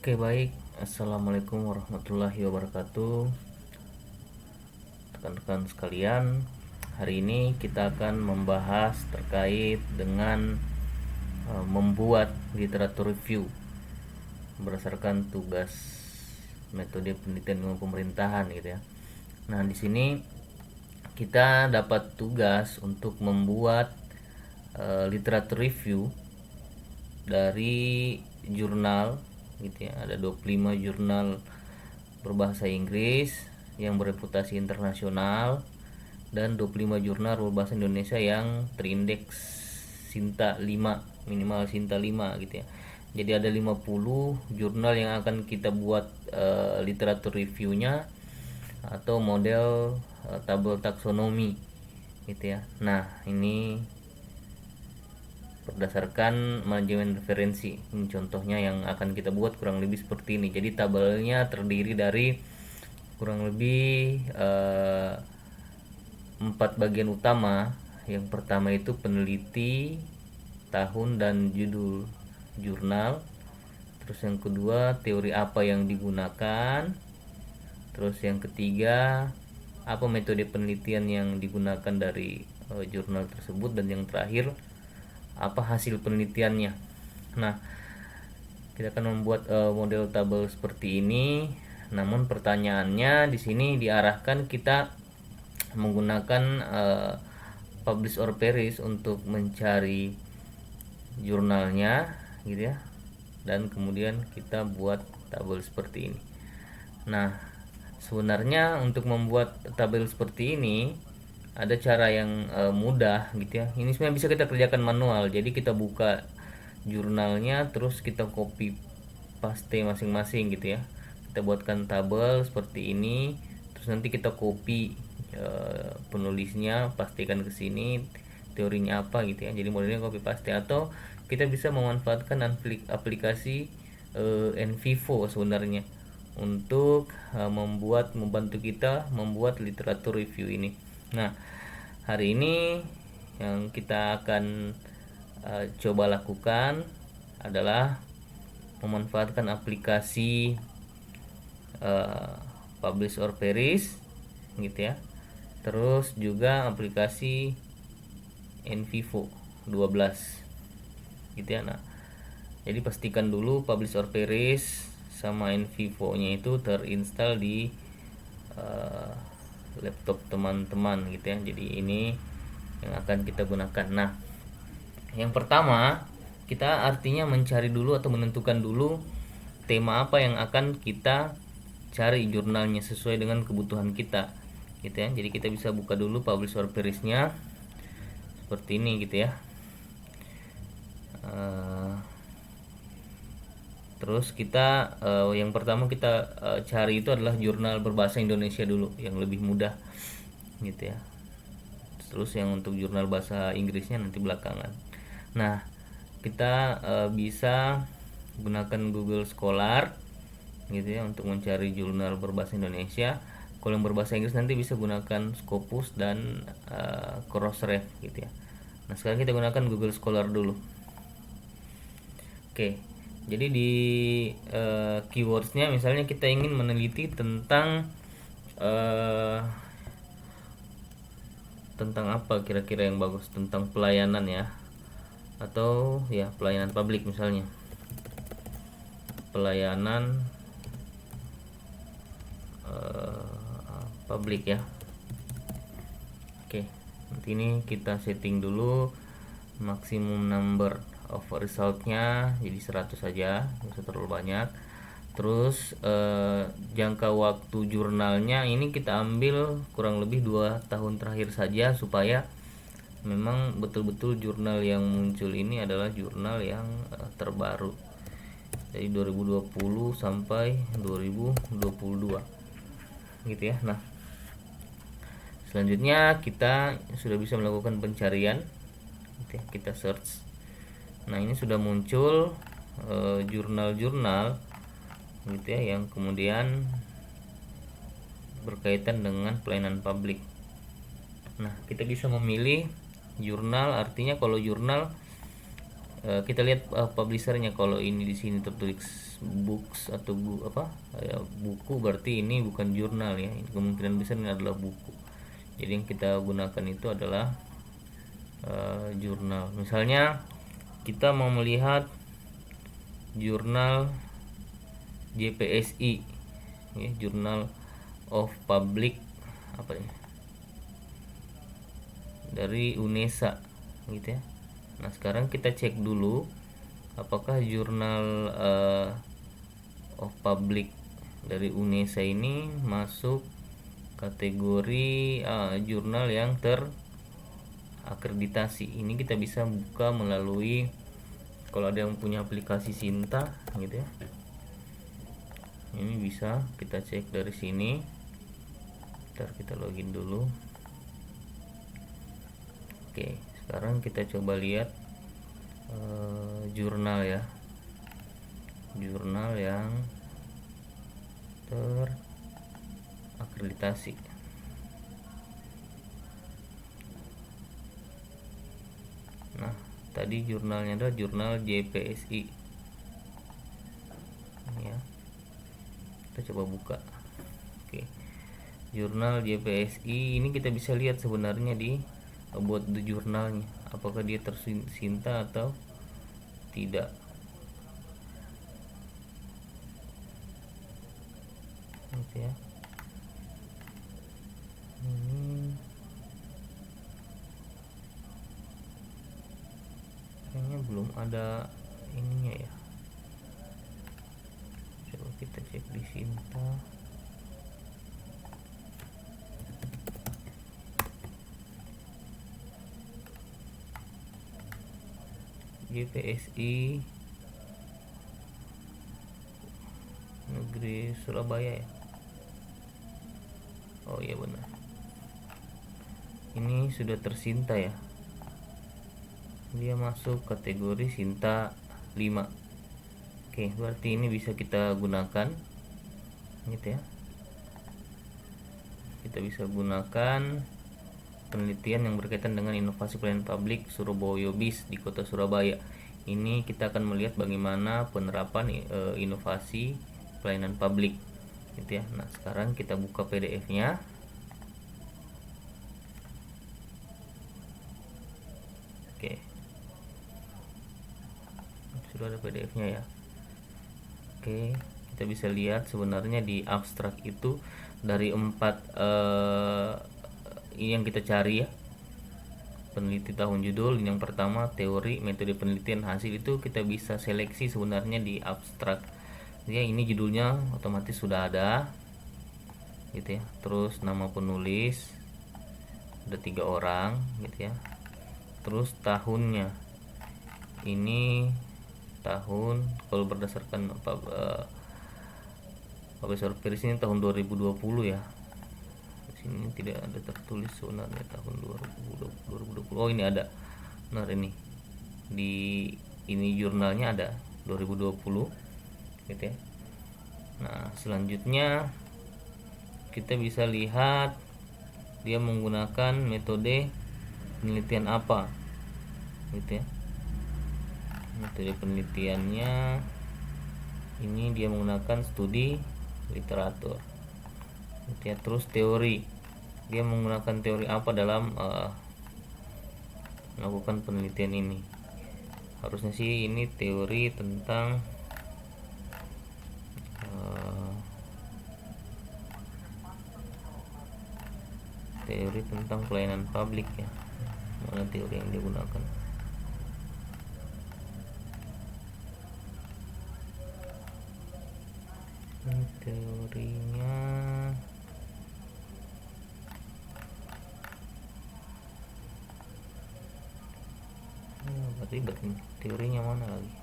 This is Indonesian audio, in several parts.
Oke, baik. Assalamualaikum warahmatullahi wabarakatuh. Rekan-rekan sekalian, hari ini kita akan membahas terkait dengan membuat literatur review berdasarkan tugas metode penelitian ilmu pemerintahan gitu ya. Nah, di sini kita dapat tugas untuk membuat literatur review dari jurnal gitu ya. Ada 25 jurnal berbahasa Inggris yang bereputasi internasional dan 25 jurnal berbahasa Indonesia yang terindeks Sinta 5, minimal Sinta 5 gitu ya. Jadi ada 50 jurnal yang akan kita buat literatur reviewnya atau model tabel taksonomi gitu ya. Nah, ini berdasarkan manajemen referensi. Ini contohnya yang akan kita buat kurang lebih seperti ini. Jadi tabelnya terdiri dari kurang lebih 4 bagian utama. Yang pertama itu peneliti, tahun dan judul jurnal. Terus yang kedua teori apa yang digunakan. Terus yang ketiga apa metode penelitian yang digunakan dari jurnal tersebut, dan yang terakhir apa hasil penelitiannya. Nah, kita akan membuat model tabel seperti ini. Namun pertanyaannya di sini diarahkan kita menggunakan publish or perish untuk mencari jurnalnya gitu ya. Dan kemudian kita buat tabel seperti ini. Nah, sebenarnya untuk membuat tabel seperti ini ada cara yang mudah gitu ya. Ini sebenarnya bisa kita kerjakan manual. Jadi kita buka jurnalnya, terus kita copy paste masing-masing gitu ya. Kita buatkan tabel seperti ini, terus nanti kita copy penulisnya, pastikan ke sini teorinya apa gitu ya. Jadi modelnya copy paste, atau kita bisa memanfaatkan aplikasi NVivo sebenarnya untuk membantu kita membuat literatur review ini. Nah, hari ini yang kita akan coba lakukan adalah memanfaatkan aplikasi Publish or Perish gitu ya. Terus juga aplikasi NVivo 12 gitu ya. Nah, jadi pastikan dulu Publish or Perish sama NVivo-nya itu terinstall di laptop teman-teman gitu ya. Jadi ini yang akan kita gunakan. Nah, yang pertama kita artinya mencari dulu atau menentukan dulu tema apa yang akan kita cari jurnalnya sesuai dengan kebutuhan kita gitu ya. Jadi kita bisa buka dulu publish or perish-nya seperti ini gitu ya. Terus kita yang pertama kita cari itu adalah jurnal berbahasa Indonesia dulu, yang lebih mudah gitu ya. Terus yang untuk jurnal bahasa Inggrisnya nanti belakangan. Nah, kita bisa gunakan Google Scholar gitu ya untuk mencari jurnal berbahasa Indonesia. Kalau yang berbahasa Inggris nanti bisa gunakan Scopus dan Crossref gitu ya. Nah, sekarang kita gunakan Google Scholar dulu. Oke, jadi di keywordsnya misalnya kita ingin meneliti tentang apa kira-kira yang bagus, tentang pelayanan ya, atau ya pelayanan publik misalnya, pelayanan publik ya. Oke, nanti ini kita setting dulu maksimum number of resultnya jadi 100 saja, bisa terlalu banyak. Terus jangka waktu jurnalnya ini kita ambil kurang lebih 2 tahun terakhir saja, supaya memang betul-betul jurnal yang muncul ini adalah jurnal yang terbaru dari 2020 sampai 2022 gitu ya. Nah, selanjutnya kita sudah bisa melakukan pencarian gitu ya. Kita search. Nah, ini sudah muncul jurnal-jurnal gitu ya yang kemudian berkaitan dengan pelayanan publik. Nah, kita bisa memilih jurnal, artinya kalau jurnal Kita lihat publishernya. Kalau ini di sini tertulis books atau buku, berarti ini bukan jurnal ya. Ini kemungkinan besar ini adalah buku. Jadi yang kita gunakan itu adalah jurnal. Misalnya kita mau melihat jurnal JPSI ya, Journal of Public apa ya, dari UNESA gitu ya. Nah sekarang kita cek dulu apakah jurnal of Public dari UNESA ini masuk kategori jurnal yang terakreditasi. Ini kita bisa buka melalui, kalau ada yang punya aplikasi Sinta gitu ya, ini bisa kita cek dari sini. Ntar kita login dulu. Oke, sekarang kita coba lihat jurnal ya, jurnal yang terakreditasi. Nah tadi jurnalnya adalah jurnal JPSI ini ya, kita coba buka. Oke, jurnal JPSI ini kita bisa lihat sebenarnya di about the jurnalnya, apakah dia tersinta atau tidak. Gitu ya. Ini kayaknya belum ada ininya ya. Coba kita cek di Sinta. JPSI Negeri Surabaya ya. Oh iya benar, ini sudah tersinta ya, dia masuk kategori Sinta 5. Oke, berarti ini bisa kita gunakan gitu ya. Kita bisa gunakan penelitian yang berkaitan dengan inovasi pelayanan publik Surabaya BIS di Kota Surabaya. Ini kita akan melihat bagaimana penerapan inovasi pelayanan publik gitu ya. Nah sekarang kita buka PDF-nya. Oke, sudah ada PDF-nya ya. Oke, kita bisa lihat sebenarnya di abstrak itu dari 4 ini yang kita cari ya, peneliti tahun judul, yang pertama teori, metode penelitian, hasil, itu kita bisa seleksi sebenarnya di abstrak ya. Ini judulnya otomatis sudah ada gitu ya, terus nama penulis ada 3 orang gitu ya, terus tahunnya ini tahun, kalau berdasarkan Profesor Peris ini tahun 2020 ya. Ini tidak ada tertulis sebenarnya tahun 2020. Oh ini ada, benar, ini di ini jurnalnya ada 2020 gitu ya. Nah selanjutnya kita bisa lihat dia menggunakan metode penelitian apa gitu ya. Metode penelitiannya ini dia menggunakan studi literatur gitu ya. Terus teori, dia menggunakan teori apa dalam melakukan penelitian ini. Harusnya sih ini teori tentang pelayanan publik ya. Mana teori yang digunakan? Ini teorinya ribet nih, teorinya mana lagi?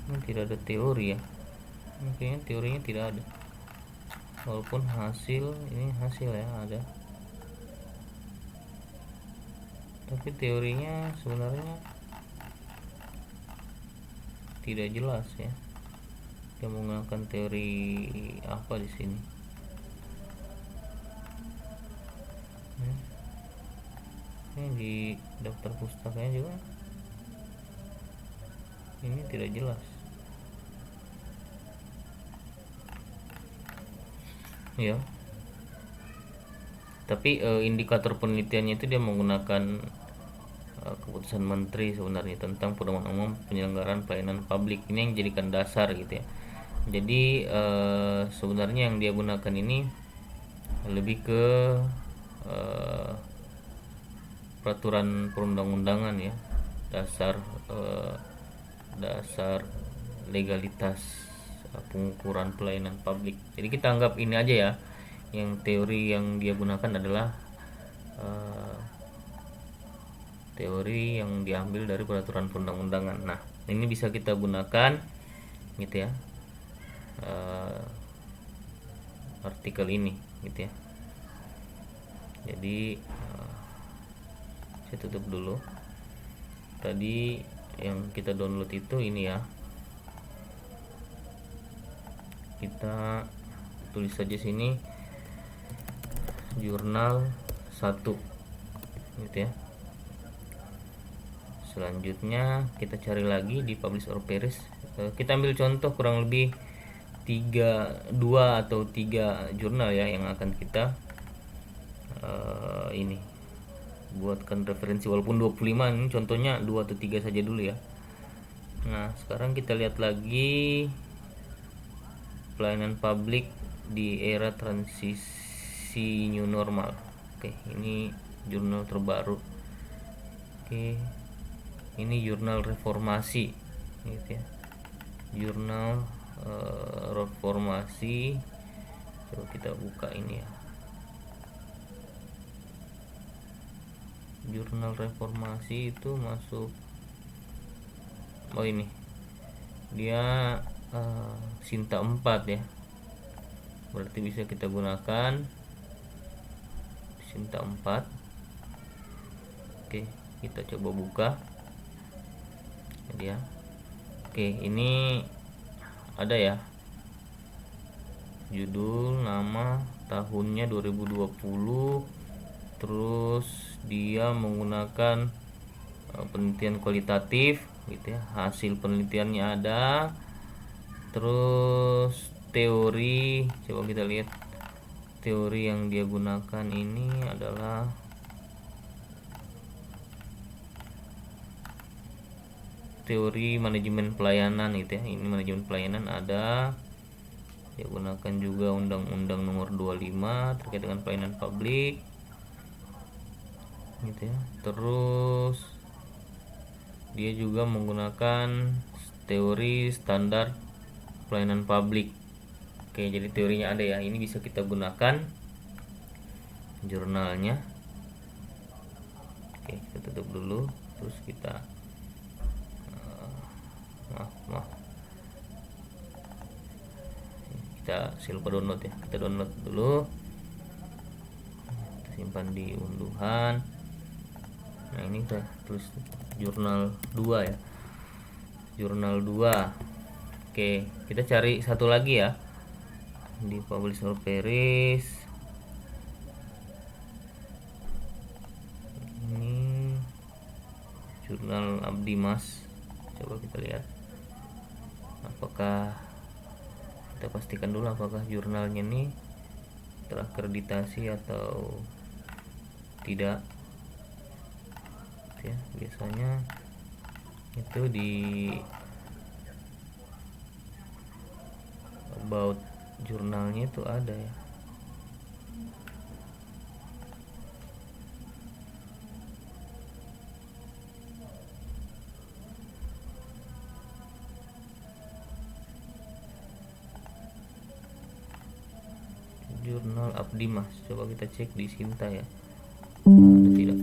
Ini tidak ada teori ya, kayaknya teorinya tidak ada, walaupun hasil, ini hasil ya ada. tapi teorinya sebenarnya tidak jelas ya. Dia menggunakan teori apa di sini? Ini di daftar pustakanya juga ini tidak jelas ya. Tapi indikator penelitiannya itu dia menggunakan keputusan menteri sebenarnya tentang pedoman umum penyelenggaraan pelayanan publik. Ini yang jadikan dasar gitu ya. Jadi sebenarnya yang dia gunakan ini lebih ke eh, peraturan perundang-undangan ya, dasar dasar legalitas pengukuran pelayanan publik. Jadi kita anggap ini aja ya, yang teori yang dia gunakan adalah uh, teori yang diambil dari peraturan perundang-undangan. Nah, ini bisa kita gunakan gitu ya, artikel ini gitu ya. Jadi saya tutup dulu. Tadi yang kita download itu ini ya, kita tulis saja sini jurnal 1 gitu ya. Selanjutnya kita cari lagi di publish or perish. Kita ambil contoh kurang lebih 2 atau 3 jurnal ya yang akan kita ini buatkan referensi, walaupun 25, ini contohnya 2 atau 3 saja dulu ya. Nah, sekarang kita lihat lagi pelayanan publik di era transisi new normal. Oke, ini jurnal terbaru. Oke, ini jurnal reformasi gitu ya. Jurnal reformasi. Coba kita buka ini ya. Jurnal reformasi itu masuk, oh ini dia Sinta 4 ya, berarti bisa kita gunakan Sinta 4. Oke, kita coba buka jadi ya. Oke, ini ada ya judul, nama, tahunnya 2020, terus dia menggunakan penelitian kualitatif gitu ya, hasil penelitiannya ada, terus teori, coba kita lihat teori yang dia gunakan ini adalah teori manajemen pelayanan gitu ya. Ini manajemen pelayanan ada, dia gunakan juga Undang-Undang Nomor 25 terkait dengan pelayanan publik gitu ya. Terus dia juga menggunakan teori standar pelayanan publik. Oke, jadi teorinya ada ya, ini bisa kita gunakan jurnalnya. Oke, kita tutup dulu, terus kita maaf kita lupa download ya, kita download dulu, kita simpan di unduhan. Nah, ini kita tulis jurnal 2 ya, jurnal 2. Oke, kita cari satu lagi ya di publish or perish. Ini jurnal Abdi Mas, coba kita lihat apakah, kita pastikan dulu apakah jurnalnya ini terakreditasi atau tidak ya. Biasanya itu di about jurnalnya itu ada ya. Jurnal Abdi Mas, coba kita cek di Sinta ya, ada tidak.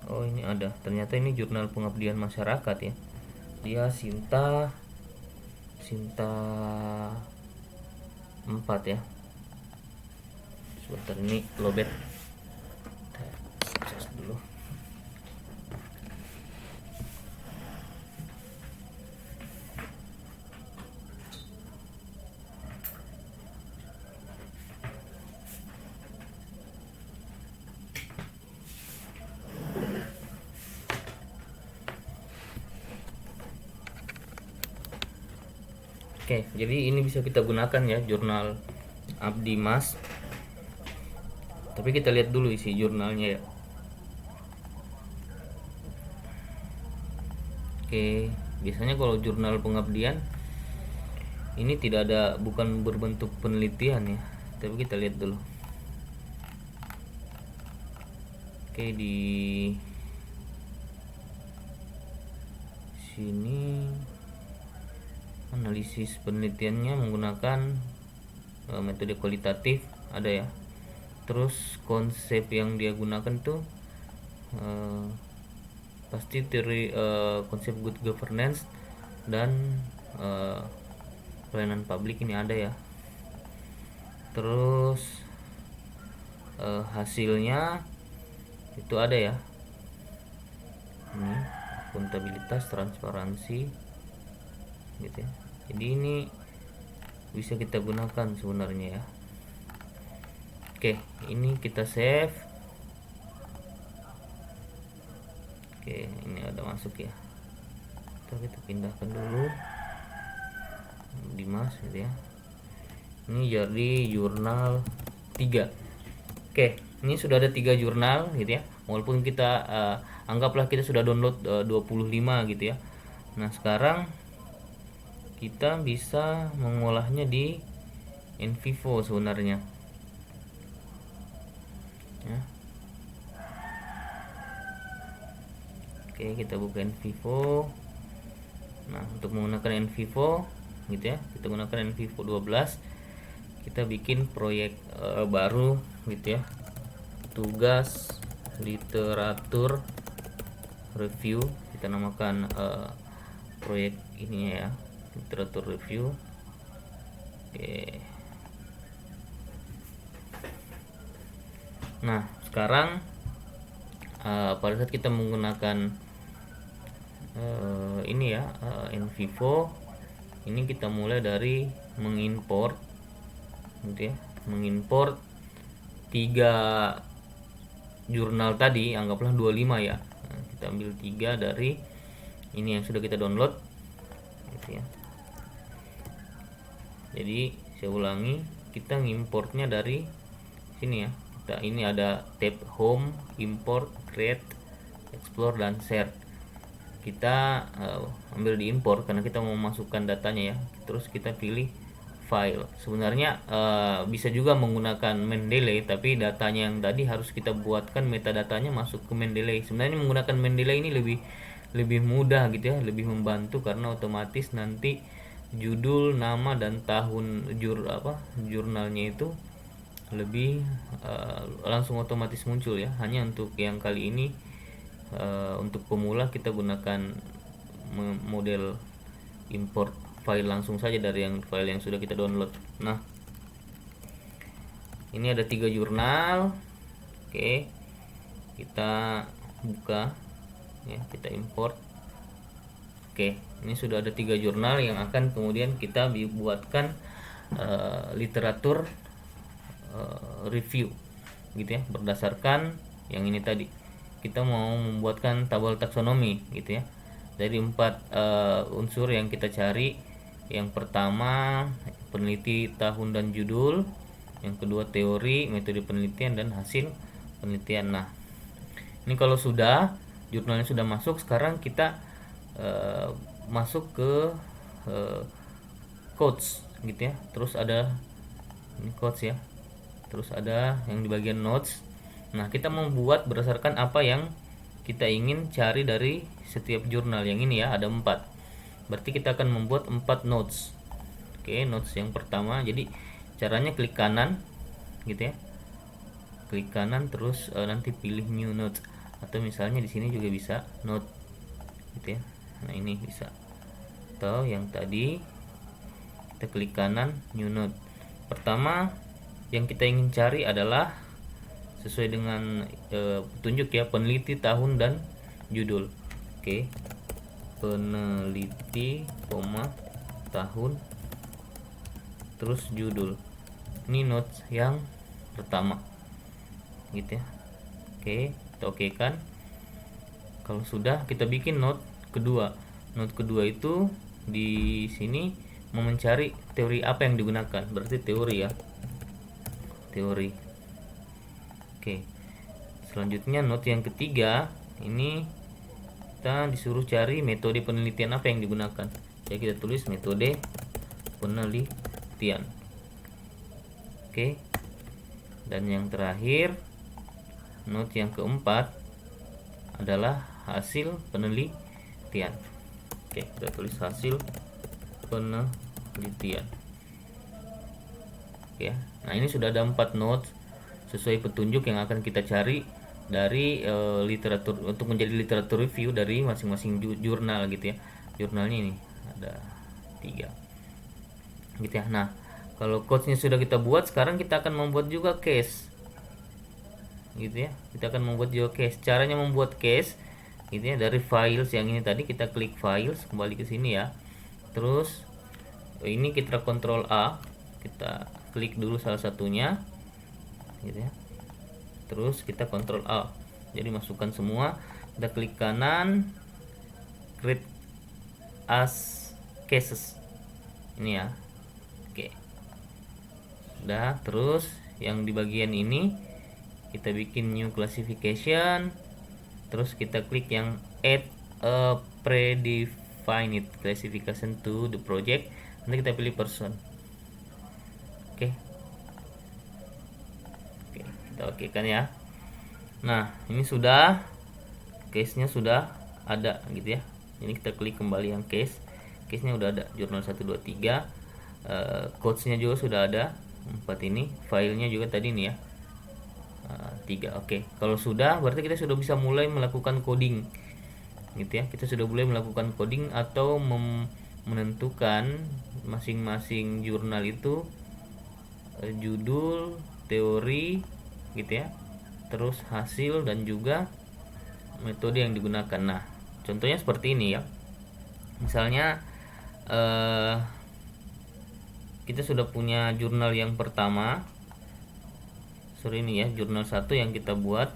Oh, ini ada, ternyata ini jurnal pengabdian masyarakat ya. Dia Sinta 4 ya. Sebentar, ini lobet cas dulu. Oke, jadi ini bisa kita gunakan ya, jurnal Abdi Mas. Tapi kita lihat dulu isi jurnalnya ya. Oke, biasanya kalau jurnal pengabdian ini tidak ada, bukan berbentuk penelitian ya. Tapi kita lihat dulu. Oke, di sini analisis penelitiannya menggunakan metode kualitatif ada ya. Terus konsep yang dia gunakan tuh pasti teori konsep good governance dan pelayanan publik ini ada ya. Terus hasilnya itu ada ya. Ini akuntabilitas, transparansi gitu ya. Jadi ini bisa kita gunakan sebenarnya ya. Oke, ini kita save. Oke, ini ada masuk ya. Kita pindahkan dulu Dimas gitu ya. Ini jadi jurnal 3. Oke, ini sudah ada 3 jurnal gitu ya. Walaupun kita anggaplah kita sudah download 25 gitu ya. Nah, sekarang kita bisa mengolahnya di NVivo sebenarnya ya. Oke, kita buka NVivo. Nah, untuk menggunakan NVivo gitu ya, kita gunakan NVivo 12. Kita bikin proyek baru gitu ya, tugas literatur review. Kita namakan proyek ini ya, literatur review. Oke. Nah, sekarang pada saat kita menggunakan ini ya, NVivo, ini kita mulai dari mengimport gitu ya, mengimport 3 jurnal tadi, anggaplah 25 ya. Nah, kita ambil 3 dari ini yang sudah kita download gitu ya. Jadi saya ulangi, kita ngimportnya dari sini ya. Ini ada tab home, import, create, explore, dan share. Kita ambil di import karena kita mau masukkan datanya ya. Terus kita pilih file. Sebenarnya bisa juga menggunakan Mendeley, tapi datanya yang tadi harus kita buatkan metadatanya masuk ke Mendeley. Sebenarnya menggunakan Mendeley ini lebih mudah gitu ya, lebih membantu karena otomatis nanti judul, nama, dan tahun jurnalnya itu lebih langsung otomatis muncul ya. Hanya untuk yang kali ini untuk pemula kita gunakan model import file langsung saja dari yang file yang sudah kita download. Nah, ini ada 3 jurnal. Oke, kita buka ya, kita import. Oke, ini sudah ada 3 jurnal yang akan kemudian kita buatkan literatur review gitu ya, berdasarkan yang ini tadi. Kita mau membuatkan tabel taksonomi gitu ya, dari 4 unsur yang kita cari. Yang pertama peneliti, tahun dan judul. Yang kedua teori, metode penelitian, dan hasil penelitian. Nah, ini kalau sudah jurnalnya sudah masuk, sekarang kita masuk ke quotes gitu ya. Terus ada ini quotes ya. Terus ada yang di bagian notes. Nah, kita membuat berdasarkan apa yang kita ingin cari dari setiap jurnal. Yang ini ya, ada 4. Berarti kita akan membuat 4 notes. Oke, notes yang pertama. Jadi caranya klik kanan gitu ya. Klik kanan terus nanti pilih new notes, atau misalnya di sini juga bisa note gitu ya. Nah, ini bisa. Atau yang tadi kita klik kanan new note. Pertama yang kita ingin cari adalah sesuai dengan petunjuk ya, peneliti, tahun, dan judul. Oke, peneliti, tahun, terus judul. Ini notes yang pertama gitu ya. Oke, kita oke kan. Kalau sudah, kita bikin note kedua. Note kedua itu di sini mau mencari teori apa yang digunakan, berarti teori ya, teori. Oke, selanjutnya note yang ketiga ini kita disuruh cari metode penelitian apa yang digunakan. Jadi kita tulis metode penelitian. Oke, dan yang terakhir note yang keempat adalah hasil penelitian. Oke, kita tulis hasil penelitian. Oke, nah ini sudah ada 4 note sesuai petunjuk yang akan kita cari dari literatur, untuk menjadi literatur review dari masing-masing jurnal gitu ya. Jurnalnya ini ada 3 gitu ya. Nah, kalau quotes-nya sudah kita buat, sekarang kita akan membuat juga case gitu ya. Kita akan membuat juga case. Caranya membuat case gitu ya, dari files yang ini tadi kita klik files, kembali ke sini ya. Terus ini kita kontrol A, kita klik dulu salah satunya gitu ya. Terus kita kontrol A, jadi masukkan semua. Kita klik kanan, create as cases ini ya. Oke, udah. Terus yang di bagian ini kita bikin new classification, terus kita klik yang add a predefined classification to the project. Nanti kita pilih person. Oke, kita oke kan ya. Nah, ini sudah case-nya sudah ada gitu ya. Ini kita klik kembali yang case-nya udah ada, jurnal 1 2 3. Codes-nya juga sudah ada 4 ini, filenya juga tadi nih ya. 3. Oke, kalau sudah berarti kita sudah bisa mulai melakukan coding gitu ya. Kita sudah mulai melakukan coding atau menentukan masing-masing jurnal itu judul, teori gitu ya, terus hasil dan juga metode yang digunakan. Nah, contohnya seperti ini ya. Misalnya kita sudah punya jurnal yang pertama, ini ya, jurnal 1 yang kita buat.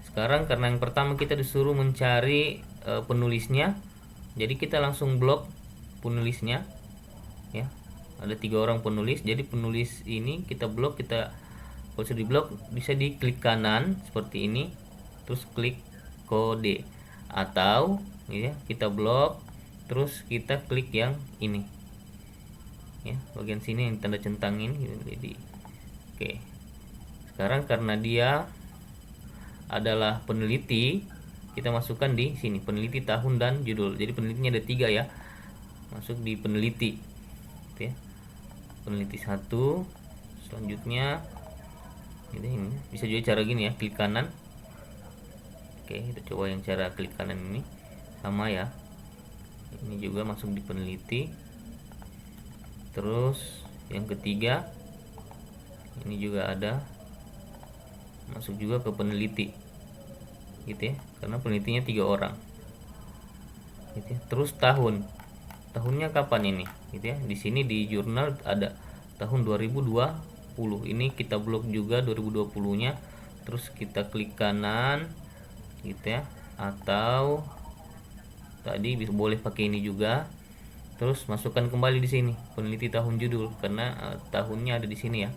Sekarang karena yang pertama kita disuruh mencari penulisnya, jadi kita langsung blok penulisnya ya. Ada 3 orang penulis, jadi penulis ini kita blok. Kita kalau sudah diblok bisa diklik kanan seperti ini, terus klik kode, atau ya kita blok terus kita klik yang ini ya, bagian sini yang tanda centang ini. Jadi oke, sekarang karena dia adalah peneliti, kita masukkan di sini peneliti, tahun, dan judul. Jadi penelitinya ada 3 ya, masuk di peneliti gitu ya. Peneliti 1, selanjutnya ini bisa juga cara gini ya, klik kanan. Oke, kita coba yang cara klik kanan ini sama ya. Ini juga masuk di peneliti. Terus yang ketiga ini juga ada, masuk juga ke peneliti gitu ya, karena penelitinya 3 orang gitu ya. Terus tahunnya kapan ini gitu ya. Di sini di jurnal ada tahun 2020. Ini kita blok juga 2020-nya. Terus kita klik kanan gitu ya, atau tadi bisa boleh pakai ini juga. Terus masukkan kembali di sini peneliti, tahun, judul, karena tahunnya ada di sini ya,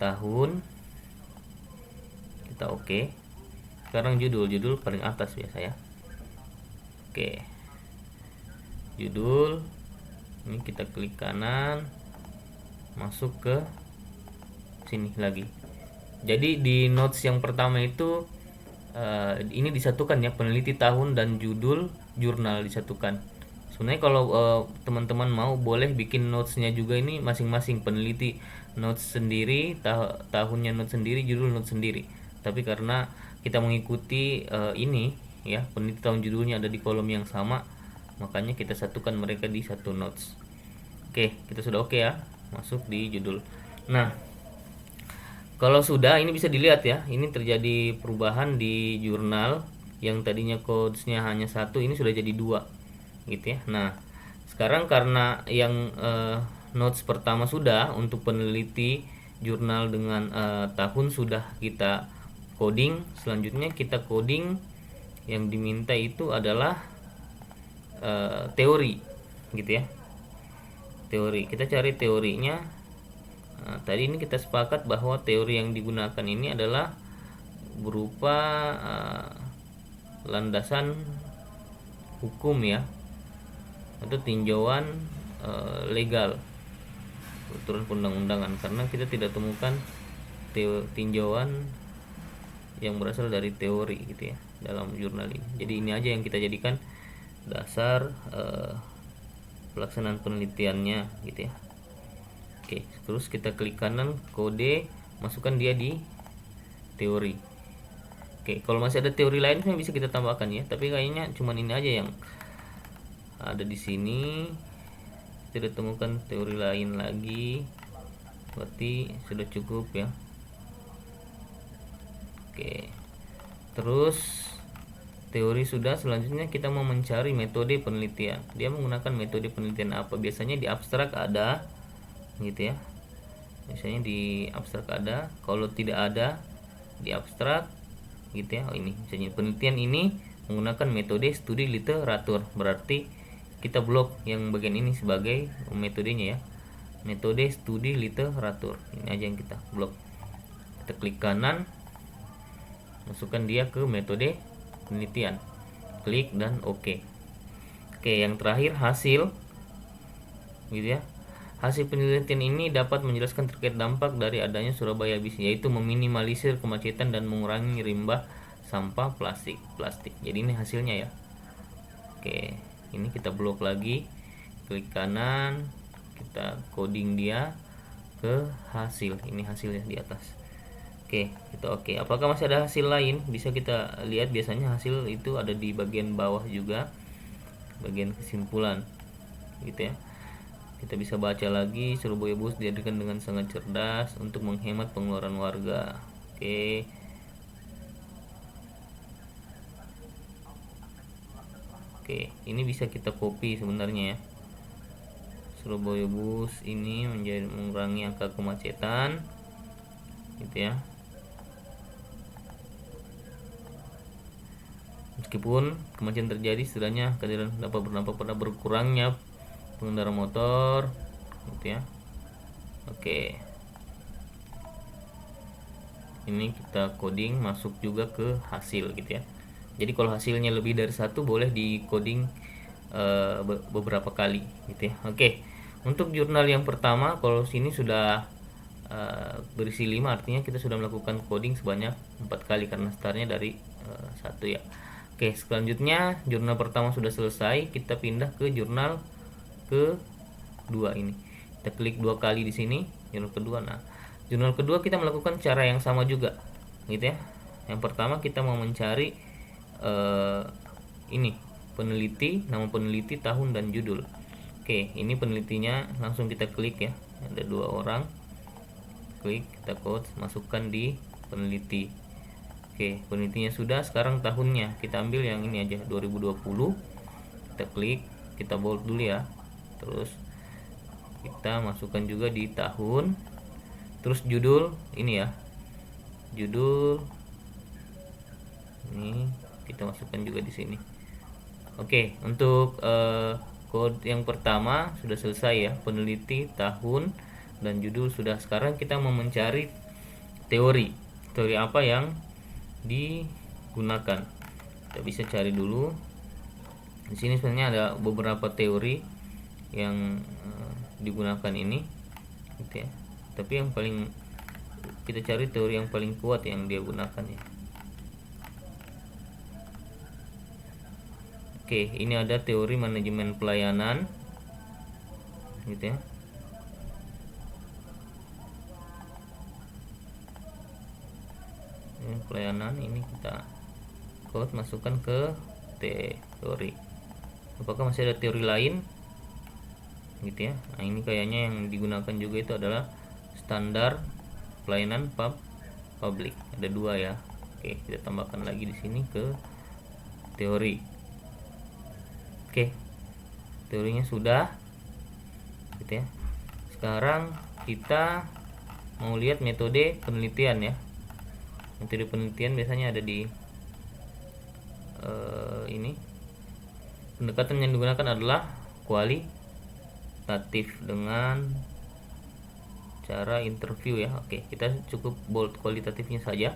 tahun. Kita oke. Sekarang judul paling atas biasa ya. Oke, judul ini kita klik kanan, masuk ke sini lagi. Jadi di notes yang pertama itu ini disatukan ya, peneliti, tahun, dan judul jurnal disatukan. Sebenarnya kalau teman-teman mau boleh bikin notesnya juga ini masing-masing, peneliti notes sendiri, tahunnya notes sendiri, judul notes sendiri. Tapi karena kita mengikuti ini ya, peneliti, tahun, judulnya ada di kolom yang sama, makanya kita satukan mereka di satu notes. Oke, kita sudah oke ya, masuk di judul. Nah, kalau sudah, ini bisa dilihat ya, ini terjadi perubahan di jurnal yang tadinya codesnya hanya satu, ini sudah jadi dua, gitu ya. Nah, sekarang karena yang notes pertama sudah untuk peneliti jurnal dengan tahun sudah kita coding, selanjutnya kita coding yang diminta itu adalah teori, gitu ya. Teori, kita cari teorinya. Nah, tadi ini kita sepakat bahwa teori yang digunakan ini adalah berupa landasan hukum ya, atau tinjauan legal, peraturan perundang-undangan, karena kita tidak temukan tinjauan yang berasal dari teori gitu ya dalam jurnal ini. Jadi ini aja yang kita jadikan dasar pelaksanaan penelitiannya gitu ya. Oke, terus kita klik kanan kode, masukkan dia di teori. Oke, kalau masih ada teori lain bisa kita tambahkan ya, tapi kayaknya cuman ini aja yang ada di sini. Tidak temukan teori lain lagi, berarti sudah cukup ya. Oke, terus teori sudah, selanjutnya kita mau mencari metode penelitian. Dia menggunakan metode penelitian apa? Biasanya di abstrak ada gitu ya, biasanya di abstrak ada. Kalau tidak ada di abstrak gitu ya, ini misalnya penelitian ini menggunakan metode studi literatur, berarti kita blok yang bagian ini sebagai metodenya ya, metode studi literatur. Ini aja yang kita blok. Kita klik kanan, masukkan dia ke metode penelitian, klik dan oke. Oke, yang terakhir hasil gitu ya. Hasil penelitian ini dapat menjelaskan terkait dampak dari adanya Surabaya Bis, yaitu meminimalisir kemacetan dan mengurangi limbah sampah plastik. Jadi ini hasilnya ya. Oke, ini kita blok lagi, klik kanan, kita coding dia ke hasil. Ini hasilnya di atas. Oke, kita oke. Apakah masih ada hasil lain? Bisa kita lihat, biasanya hasil itu ada di bagian bawah juga, bagian kesimpulan gitu ya. Kita bisa baca lagi, Surabaya Bus dihadirkan dengan sangat cerdas untuk menghemat pengeluaran warga. Oke. Oke, ini bisa kita copy sebenarnya ya. Surabaya Bus ini mengurangi angka kemacetan gitu ya. Meskipun kemacetan terjadi, setidaknya kehadiran dapat berdampak pada berkurangnya pengendara motor gitu ya. Oke, ini kita coding masuk juga ke hasil gitu ya. Jadi kalau hasilnya lebih dari satu, boleh di coding beberapa kali gitu ya. Oke, untuk jurnal yang pertama, kalau sini sudah berisi 5, artinya kita sudah melakukan coding sebanyak 4 kali karena startnya dari 1 ya. Oke, selanjutnya jurnal pertama sudah selesai, kita pindah ke jurnal kedua ini. Kita klik 2 kali di sini, jurnal kedua. Nah, jurnal kedua kita melakukan cara yang sama juga, gitu ya. Yang pertama kita mau mencari ini peneliti, nama peneliti, tahun dan judul. Oke, ini penelitinya, langsung kita klik ya. Ada 2 orang. Klik, kita code, masukkan di peneliti. Oke, penelitinya sudah, sekarang tahunnya kita ambil yang ini aja, 2020. Kita klik, kita bold dulu ya. Terus kita masukkan juga di tahun, terus judul ini ya, judul ini kita masukkan juga di sini. Oke, untuk code yang pertama sudah selesai ya, peneliti, tahun dan judul sudah. Sekarang kita mau mencari teori apa yang digunakan. Kita bisa cari dulu di sini. Sebenarnya ada beberapa teori yang digunakan ini gitu ya, tapi yang paling kita cari teori yang paling kuat yang dia gunakan ya. Oke, ini ada teori manajemen pelayanan gitu ya. Ini pelayanan, ini kita code, masukkan ke teori. Apakah masih ada teori lain gitu ya. Nah, ini kayaknya yang digunakan juga itu adalah standar pelayanan publik. Ada dua ya. Oke, kita tambahkan lagi di sini ke teori. Oke, teorinya sudah, gitu ya. Sekarang kita mau lihat metode penelitian ya. Metode penelitian biasanya ada di ini. Pendekatan yang digunakan adalah kualitatif dengan cara interview ya. Oke, kita cukup bold kualitatifnya saja.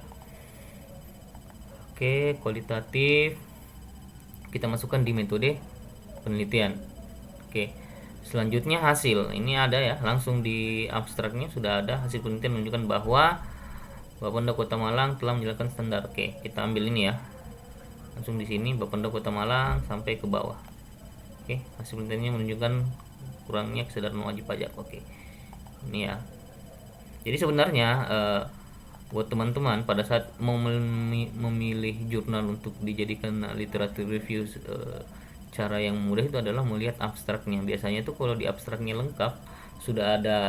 Oke, kualitatif kita masukkan di metode penelitian. Oke, selanjutnya hasil. Ini ada ya, langsung di abstraknya sudah ada hasil penelitian menunjukkan bahwa Bapenda Kota Malang telah menjalankan standar. Oke, kita ambil ini ya. Langsung di sini Bapenda Kota Malang sampai ke bawah. Oke, hasil penelitiannya menunjukkan kurangnya kesadaran wajib pajak. Oke, ini ya. Jadi sebenarnya buat teman-teman pada saat mau memilih jurnal untuk dijadikan literatur review, cara yang mudah itu adalah melihat abstraknya. Biasanya itu kalau di abstraknya lengkap sudah ada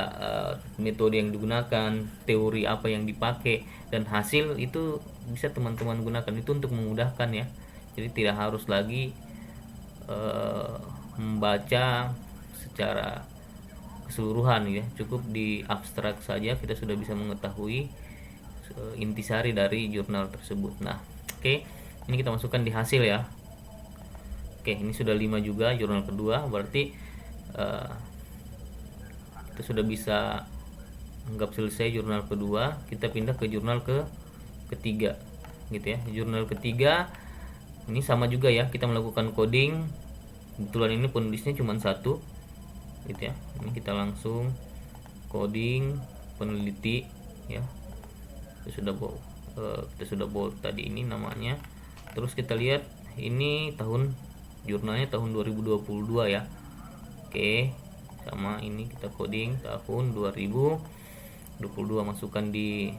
metode yang digunakan, teori apa yang dipakai, dan hasil itu bisa teman-teman gunakan itu untuk memudahkan ya. Jadi tidak harus lagi membaca secara keseluruhan ya, cukup di abstrak saja kita sudah bisa mengetahui intisari dari jurnal tersebut. Nah, oke, ini kita masukkan di hasil ya. Oke, ini sudah 5 juga jurnal kedua, berarti kita sudah bisa anggap selesai jurnal kedua. Kita pindah ke jurnal ketiga gitu ya. Jurnal ketiga ini sama juga ya, kita melakukan coding. Kebetulan ini penulisnya cuma satu gitu ya. Ini kita langsung coding peneliti ya. Kita sudah bold tadi ini namanya. Terus kita lihat ini jurnalnya tahun 2022 ya. Oke, sama ini kita coding tahun 2022, masukkan di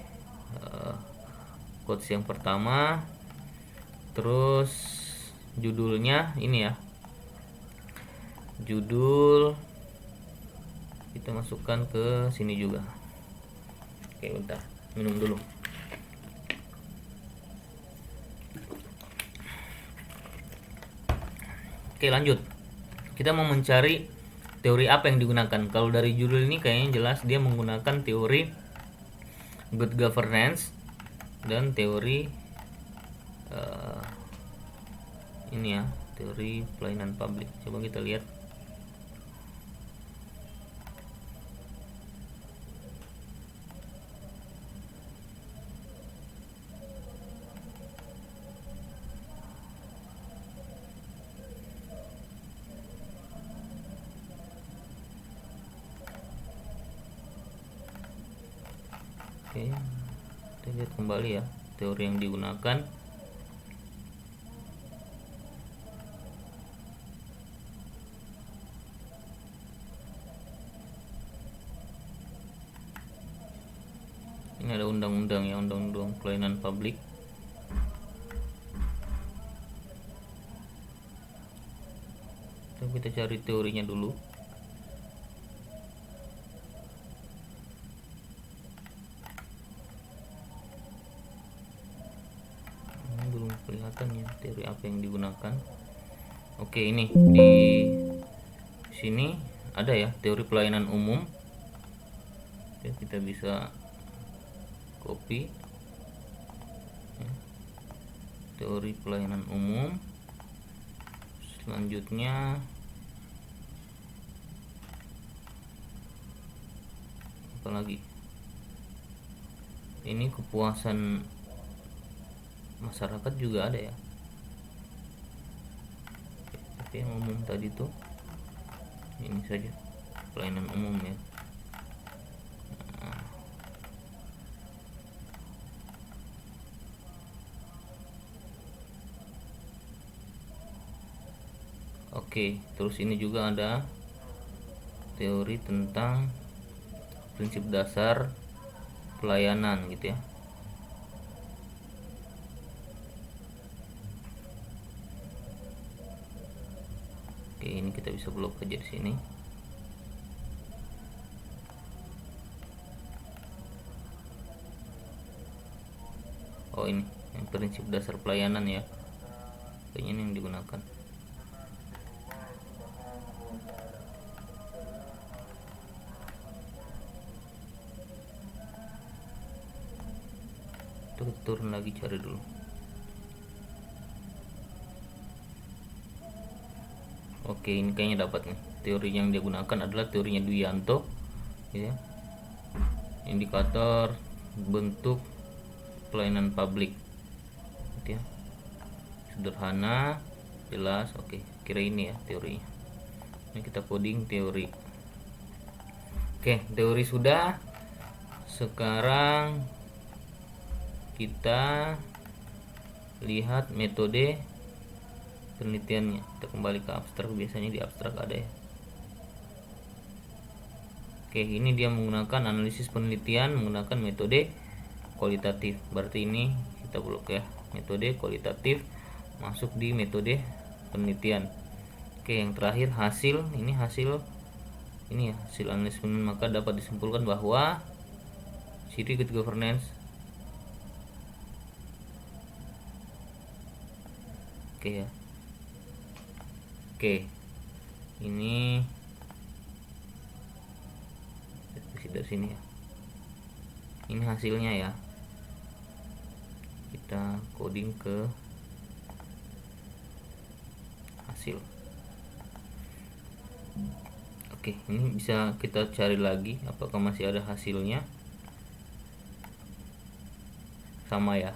quotes yang pertama. Terus judulnya ini ya, judul kita masukkan ke sini juga. Oke, bentar, minum dulu. Oke, lanjut. Kita mau mencari teori apa yang digunakan. Kalau dari judul ini kayaknya jelas dia menggunakan teori good governance dan teori ini ya, teori pelayanan publik. Coba kita lihat. Oke, kita lihat kembali ya teori yang digunakan. Ini ada undang-undang ya, undang-undang pelayanan publik. Kita cari teorinya dulu. Ini belum kelihatan ya teori apa yang digunakan. Oke, ini di sini ada ya teori pelayanan umum. Oke, kita bisa copy ya, teori pelayanan umum. Selanjutnya apa lagi, ini kepuasan masyarakat juga ada ya. Tapi yang umum tadi tuh ini saja, pelayanan umum ya. Oke, terus ini juga ada teori tentang prinsip dasar pelayanan gitu ya. Oke, ini kita bisa blok aja di sini. Oh ini yang prinsip dasar pelayanan ya, kayaknya ini yang digunakan. Turun lagi, cari dulu. Oke, ini kayaknya dapat nih. Teori yang dia gunakan adalah teorinya Dwianto ya. Indikator bentuk pelayanan publik gitu ya. Sederhana, jelas. Oke, kira ini ya teorinya. Ini kita coding teori. Oke, teori sudah. Sekarang kita lihat metode penelitiannya. Kita kembali ke abstrak, biasanya di abstrak ada ya. Oke, ini dia menggunakan analisis penelitian menggunakan metode kualitatif. Berarti ini kita blok ya, metode kualitatif masuk di metode penelitian. Oke, yang terakhir hasil. Ini hasil ini ya, hasil analisis penelitian. Maka dapat disimpulkan bahwa ciri good governance oke ya. Oke, ini dari sini ya. Ini hasilnya ya. Kita coding ke hasil. Oke, ini bisa kita cari lagi apakah masih ada hasilnya. Sama ya.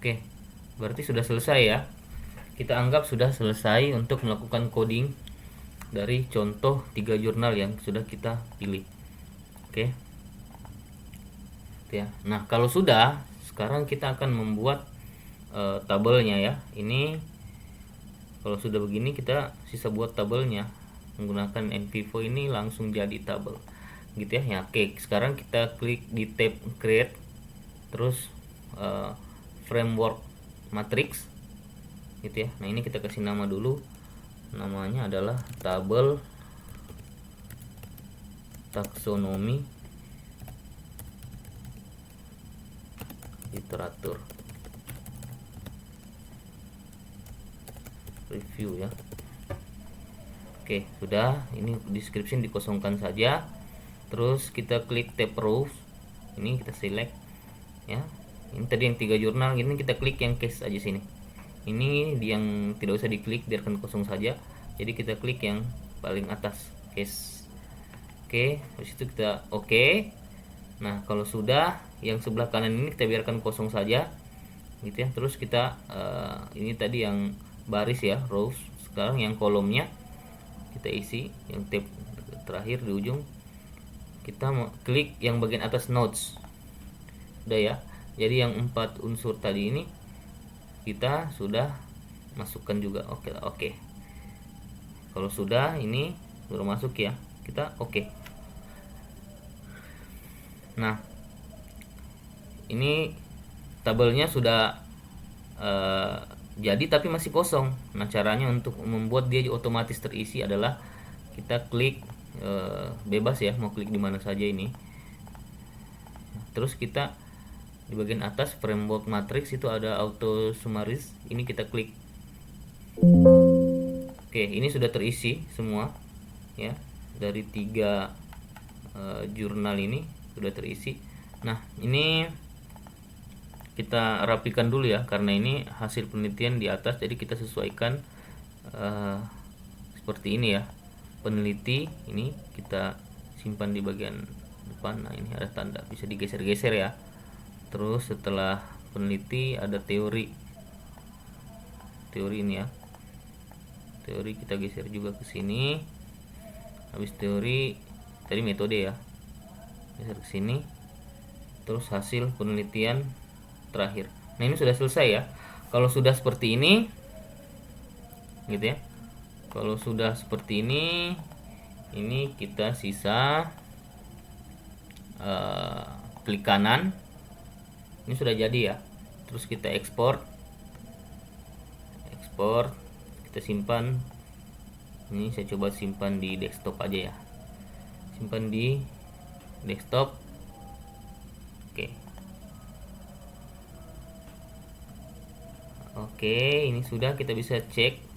Oke, berarti sudah selesai ya. Kita anggap sudah selesai untuk melakukan coding dari contoh 3 jurnal yang sudah kita pilih. Oke. Ya. Nah, kalau sudah, sekarang kita akan membuat tabelnya ya. Ini kalau sudah begini kita sisa buat tabelnya menggunakan NVivo, ini langsung jadi tabel gitu ya. Ya, oke, sekarang kita klik di tab create, terus framework matrix gitu ya. Nah, ini kita kasih nama dulu, namanya adalah tabel taksonomi literatur review ya. Oke, sudah. Ini description dikosongkan saja. Terus kita klik tab rows. Ini kita select ya. Ini tadi yang 3 jurnal, ini kita klik yang case aja sini. Ini yang tidak usah diklik, biarkan kosong saja. Jadi kita klik yang paling atas, case. Oke, habis itu kita oke. Nah, kalau sudah, yang sebelah kanan ini kita biarkan kosong saja gitu ya. Terus kita ini tadi yang baris ya, rows. Sekarang yang kolomnya kita isi, yang tab terakhir di ujung kita klik yang bagian atas notes. Udah ya. Jadi yang 4 unsur tadi ini kita sudah masukkan juga. Oke. Kalau sudah, ini sudah masuk ya, kita oke. Nah, ini tabelnya sudah jadi tapi masih kosong. Nah, caranya untuk membuat dia otomatis terisi adalah kita klik bebas ya, mau klik di mana saja ini. Terus kita di bagian atas framework matrix itu ada auto summarize, ini kita klik. Oke, ini sudah terisi semua ya, dari 3 jurnal ini sudah terisi. Nah, ini kita rapikan dulu ya, karena ini hasil penelitian di atas, jadi kita sesuaikan seperti ini ya. Peneliti ini kita simpan di bagian depan. Nah, ini ada tanda bisa digeser-geser ya. Terus setelah peneliti ada teori ini ya. Teori kita geser juga ke sini. Habis teori tadi metode ya, geser ke sini. Terus hasil penelitian terakhir. Nah, ini sudah selesai ya. Kalau sudah seperti ini gitu ya. Kalau sudah seperti ini kita sisa klik kanan. Ini sudah jadi ya. Terus kita ekspor, kita simpan. Ini saya coba simpan di desktop aja ya. Simpan di desktop. Oke. Oke, ini sudah, kita bisa cek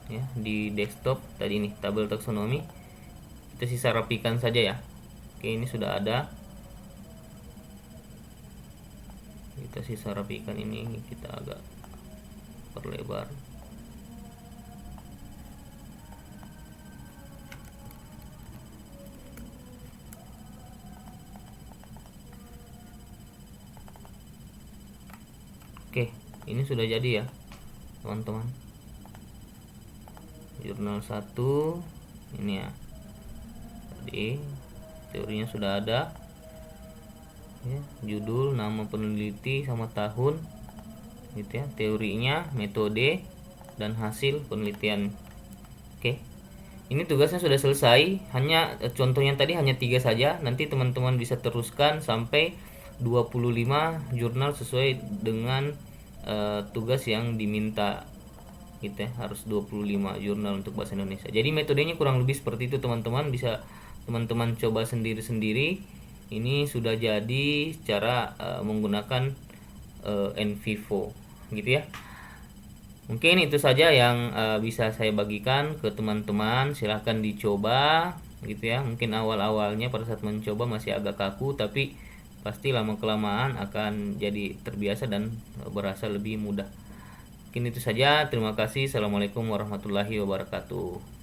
ya di desktop tadi nih tabel taksonomi. Kita sisa rapikan saja ya. Oke, ini sudah ada. Kita sisa rapikan ini, kita agak perlebar. Oke, ini sudah jadi ya teman-teman. Jurnal 1 ini ya. Tadi teorinya sudah ada ya, judul, nama peneliti sama tahun gitu ya, teorinya, metode, dan hasil penelitian. Oke, ini tugasnya sudah selesai. Hanya contohnya tadi hanya 3 saja. Nanti teman-teman bisa teruskan sampai 25 jurnal sesuai dengan tugas yang diminta gitu ya. Harus 25 jurnal untuk bahasa Indonesia. Jadi metodenya kurang lebih seperti itu teman-teman. Bisa teman-teman coba sendiri-sendiri. Ini sudah jadi cara menggunakan NVivo gitu ya. Mungkin itu saja yang bisa saya bagikan ke teman-teman. Silahkan dicoba gitu ya. Mungkin awal-awalnya pada saat mencoba masih agak kaku, tapi pasti lama-kelamaan akan jadi terbiasa dan berasa lebih mudah. Mungkin itu saja. Terima kasih. Assalamualaikum warahmatullahi wabarakatuh.